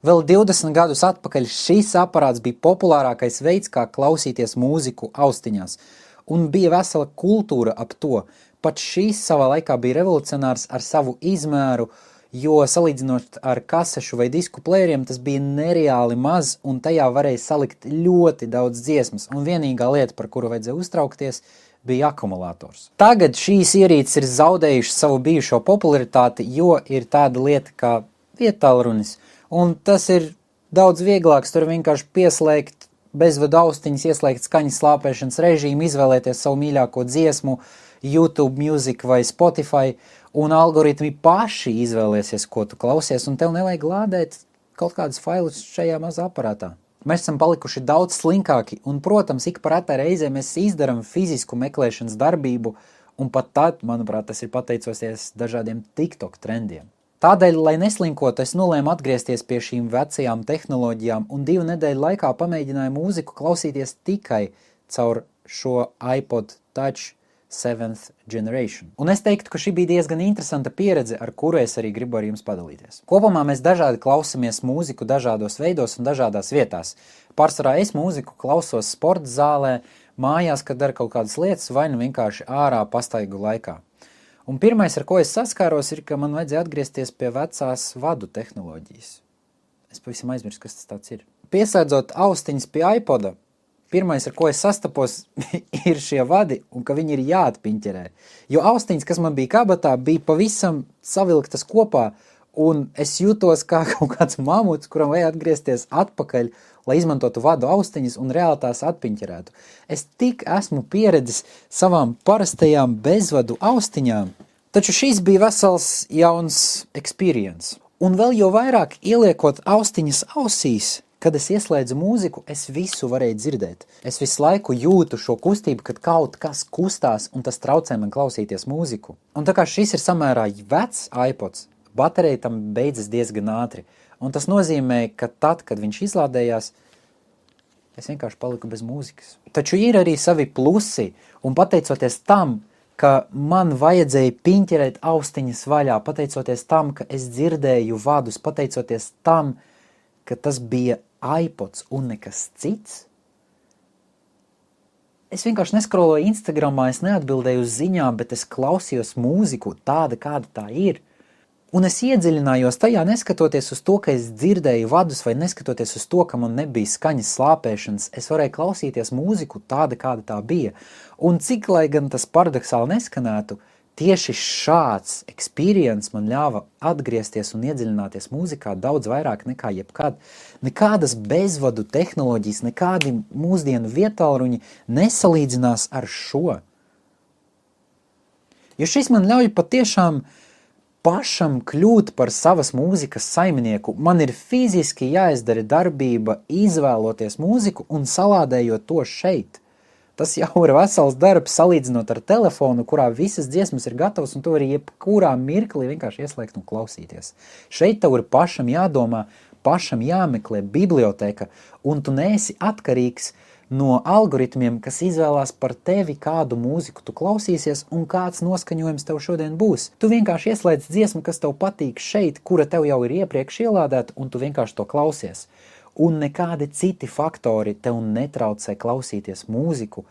Vēl 20 gadus atpakaļ šis aparāts bija populārākais veids, kā klausīties mūziku austiņās, un bija vesela kultūra ap to. Pat šīs savā laikā bija revolucionārs ar savu izmēru, jo salīdzinot ar kasešu vai disku plēriem, tas bija nereāli maz, un tajā varēja salikt ļoti daudz dziesmas, un vienīgā lieta, par kuru vajadzēja uztraukties, bija akumulators. Tagad šīs ierīces ir zaudējušas savu bijušo popularitāti, jo ir tāda lieta kā vietālrunis, un tas ir daudz vieglāks, tur vienkārši pieslēgt bezvadu austiņas, ieslēgt skaņas slāpēšanas režīmu, izvēlēties savu mīļāko dziesmu, YouTube Music vai Spotify, un algoritmi paši izvēlēsies, ko tu klausies, un tev nevajag lādēt kaut kādus failus šajā mazā aparātā. Mēs esam palikuši daudz slinkāki, un, protams, ik par retai reizē mēs izdaram fizisku meklēšanas darbību, un pat tad, manuprāt, tas ir pateicoties dažādiem TikTok trendiem. Tādēļ, lai neslinkotu, es nolēmu atgriezties pie šīm vecajām tehnoloģijām, un 2 nedēļu laikā pamēģināju mūziku klausīties tikai caur šo iPod Touch 7th Generation. Un es teiktu, ka šī bija diezgan interesanta pieredze, ar kuru es arī gribu ar jums padalīties. Kopumā mēs dažādi klausamies mūziku dažādos veidos un dažādās vietās. Pārsvarā es mūziku klausos sporta zālē, mājās, kad dara kaut kādas lietas, vai nu vienkārši ārā pastaigu laikā. Un pirmais, ar ko es saskāros, ir, ka man vajadzēja atgriezties pie vecās vadu tehnoloģijas. Es pavisam aizmirsu, kas tas tāds ir. Pieslēdzot austiņas pie iPoda, pirmais, ar ko es sastapos, ir šie vadi, un ka viņi ir jāatpiņķerē. Jo austiņas, kas man bija kabatā, bija pavisam savilktas kopā, un es jūtos kā kaut kāds mamuts, kuram vajag atgriezties atpakaļ, lai izmantotu vadu austiņas un reāli tās atpiņķerētu. Es tik esmu pieredzis savām parastajām bezvadu austiņām, taču šīs bija vesels jauns experience. Un vēl jau vairāk ieliekot austiņas ausīs, kad es ieslēdzu mūziku, es visu varēju dzirdēt. Es visu laiku jūtu šo kustību, kad kaut kas kustās, un tas traucē man klausīties mūziku. Un tā kā šis ir samērā vecs iPods, baterija tam beidzas diezgan ātri. Un tas nozīmē, ka tad, kad viņš izlādējās, es vienkārši paliku bez mūzikas. Taču ir arī savi plusi, un pateicoties tam, ka man vajadzēja piņķerēt austiņas vaļā, pateicoties tam, ka es dzirdēju vadus, pateicoties tam, ka tas bija iPods un nekas cits, es vienkārši neskroloju Instagramā, es neatbildēju uz ziņām, bet es klausījos mūziku tāda, kāda tā ir. Un es iedziļinājos tajā, neskatoties uz to, ka es dzirdēju vadus, vai neskatoties uz to, ka man nebija skaņas slāpēšanas, es varēju klausīties mūziku tāda, kāda tā bija. Un cik, lai gan tas paradoksāli neskanētu, tieši šāds experience man ļāva atgriezties un iedziļināties mūzikā daudz vairāk nekā jebkad. Nekādas bezvadu tehnoloģijas, nekādi mūsdienu vietālruņi nesalīdzinās ar šo. Jo šis man ļauj patiešām pašam kļūt par savas mūzikas saimnieku. Man ir fiziski jāizdara darbība, izvēloties mūziku un salādējot to šeit. Tas jau ir vesels darbs salīdzinot ar telefonu, kurā visas dziesmas ir gatavas, un tu vari jebkurā mirklī vienkārši ieslēgt un klausīties. Šeit tev ir pašam jādomā, pašam jāmeklē biblioteka, un tu neesi atkarīgs no algoritmiem, kas izvēlās par tevi, kādu mūziku tu klausīsies un kāds noskaņojums tev šodien būs. Tu vienkārši ieslēdz dziesmu, kas tev patīk šeit, kura tev jau ir iepriekš ielādēta, un tu vienkārši to klausies. Un nekādi citi faktori tev netraucē klausīties mūziku,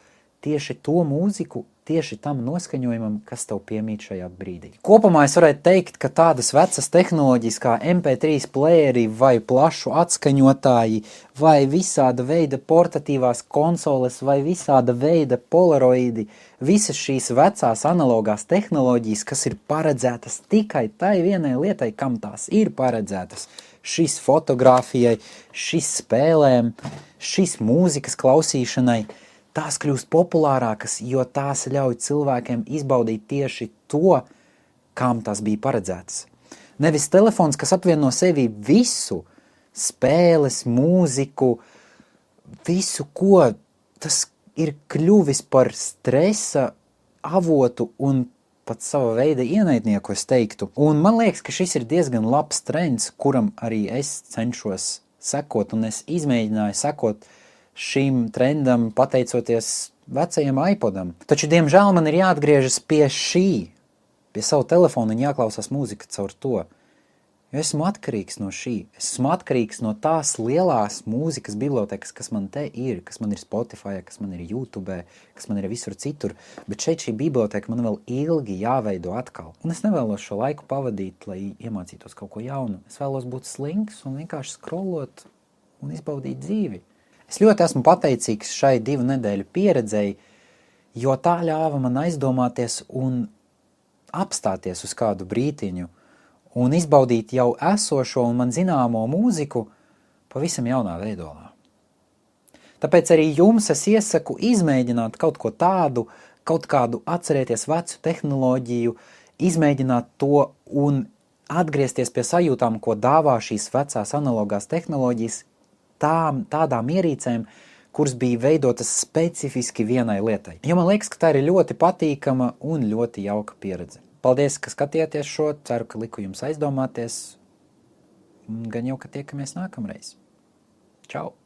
tieši to mūziku, tieši tam noskaņojumam, kas tev piemīt šajā brīdī. Kopumā es varētu teikt, ka tādas vecas tehnoloģijas kā MP3 playeri vai plašu atskaņotāji vai visāda veida portatīvās konsoles vai visāda veida polaroidi, visas šīs vecās analogās tehnoloģijas, kas ir paredzētas tikai tai vienai lietai, kam tās ir paredzētas, šis fotogrāfijai, šis spēlēm, šis mūzikas klausīšanai, tās kļūst populārākas, jo tās ļauj cilvēkiem izbaudīt tieši to, kam tās bija paredzētas. Nevis telefons, kas apvieno sevī visu, spēles, mūziku, visu, ko tas ir kļuvis par stresa avotu un pat sava veida ienaidnieku, es teiktu. Un man liekas, ka šis ir diezgan labs trends, kuram arī es cenšos sekot, un es izmēģināju sekot šim trendam pateicoties vecajam iPodam. Taču, diemžēl, man ir jāatgriežas pie šī, pie savu telefonu un jāklausās mūzika caur to. Jo esmu atkarīgs no šī. Esmu atkarīgs no tās lielās mūzikas bibliotekas, kas man te ir, kas man ir Spotify, kas man ir YouTube, kas man ir visur citur. Bet šeit šī biblioteka man vēl ilgi jāveido atkal. Un es nevēlos šo laiku pavadīt, lai iemācītos kaut ko jaunu. Es vēlos būt slinks un vienkārši scrollot un izbaudīt dzīvi. Es ļoti esmu pateicīgs šai 2 nedēļu pieredzei, jo tā ļāva man aizdomāties un apstāties uz kādu brītiņu un izbaudīt jau esošo un man zināmo mūziku pavisam jaunā veidolā. Tāpēc arī jums es iesaku izmēģināt kaut ko tādu, kaut kādu atcerēties vecu tehnoloģiju, izmēģināt to un atgriezties pie sajūtām, ko dāvā šīs vecās analogās tehnoloģijas, tādām ierīcēm, kuras bija veidotas specifiski vienai lietai. Jo man liekas, ka tā ir ļoti patīkama un ļoti jauka pieredze. Paldies, ka skatījāties šo, ceru, ka liku jums aizdomāties, gan jau, ka tiekamies nākamreiz. Čau!